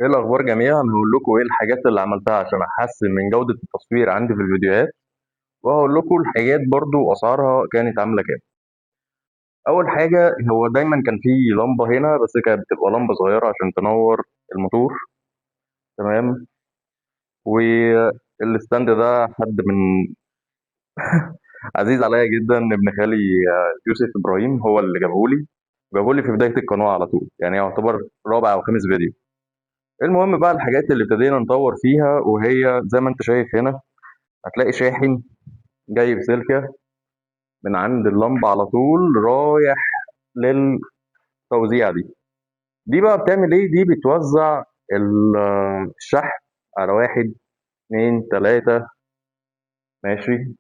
ايه الاخبار جميعا؟ هقول لكم ايه الحاجات اللي عملتها عشان احسن من جودة التصوير عندي في الفيديوهات، وهقول لكم الحاجات برضو اسعارها كانت عاملة كام. اول حاجة، هو دايما كان في لمبة هنا، بس كانت بتبقى لمبة صغيرة عشان تنور الموتور. تمام. والستاند ده حد من عزيز عليا جدا، ابن خالي يوسف ابراهيم هو اللي جابهولي في بداية القناة على طول، يعني يعتبر رابع او خامس فيديو. المهم بقى الحاجات اللي ابتدينا نطور فيها، وهي زي ما انت شايف هنا، هتلاقي شاحن جايب سلكة من عند اللمبة على طول رايح للتوزيع دي بقى بتعمل ايه؟ دي بتوزع الشحن على واحد اتنين تلاتة. ماشي.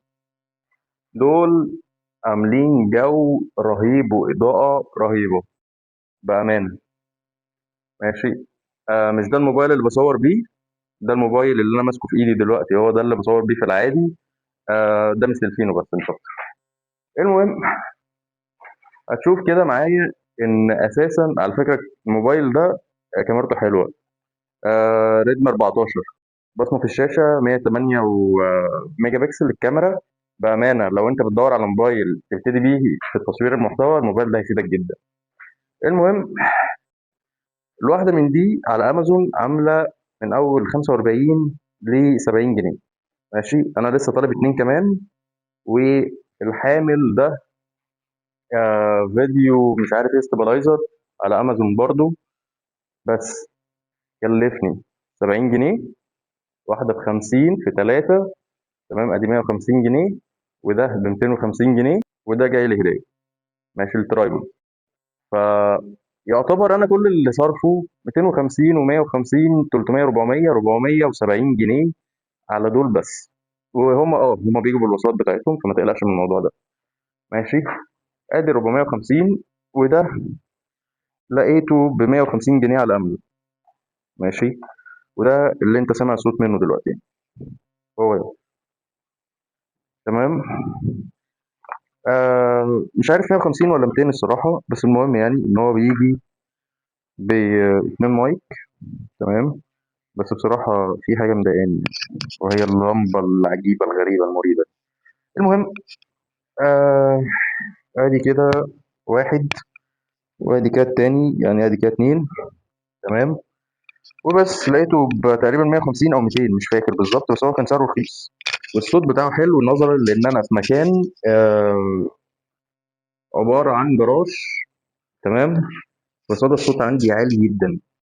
دول عاملين جو رهيب وإضاءة رهيبة بأمانة. ماشي. مش ده الموبايل اللي بصور بيه، ده الموبايل اللي أنا ماسكه في إيدي دلوقتي، هو ده اللي بصور بيه في العادي. ده مثل بس مش أكتر. المهم، هتشوف كده معايا إن أساسا على فكرة الموبايل ده كاميرته حلوة. ريدمي 14، بصمة في الشاشة 108 ميجا بكسل الكاميرا. بأمانة لو أنت بتدور على موبايل تبتدي بيه في تصوير المحتوى، الموبايل ده هيفيدك جدا. المهم، الواحدة من دي على أمازون عاملة من أول 45 ل 70 جنيه. ماشي. أنا لسه طالب اتنين كمان. والحامل ده فيديو مش عارف ايه ستابلايزر على أمازون برضو، بس كلفني 70 جنيه. واحدة ب50 في 3. تمام، ادي 150 جنيه، وده ب 250 جنيه، وده جاي لي هديه. ماشي، الترايبود. فيعتبر انا كل اللي صرفه 250 و150 300 400 470 جنيه على دول بس. وهم هم بيجوا بالوصلات بتاعتهم، فما تقلقش من الموضوع ده. ماشي. ادي 450، وده لقيته ب 150 جنيه على امازون. ماشي. وده اللي انت سامع صوت منه دلوقتي، هو ده. تمام. مش عارف 150 ولا 200 الصراحة، بس المهم يعني إن هو بيجي باتنين مايك. تمام. بس بصراحة في حاجة مضايقاني، وهي اللمبة العجيبة الغريبة المريبة. المهم، آه ادي كده واحد، وادي كده التاني، يعني ادي كده اتنين. تمام. وبس لقيته تقريبا 150 او 200، مش فاكر بالظبط، بس هو كان سعره رخيص. والصوت بتاعه حلو، نظرا لان انا في مكان عبارة عن جراج. تمام. فصدى الصوت عندي عالي جدا.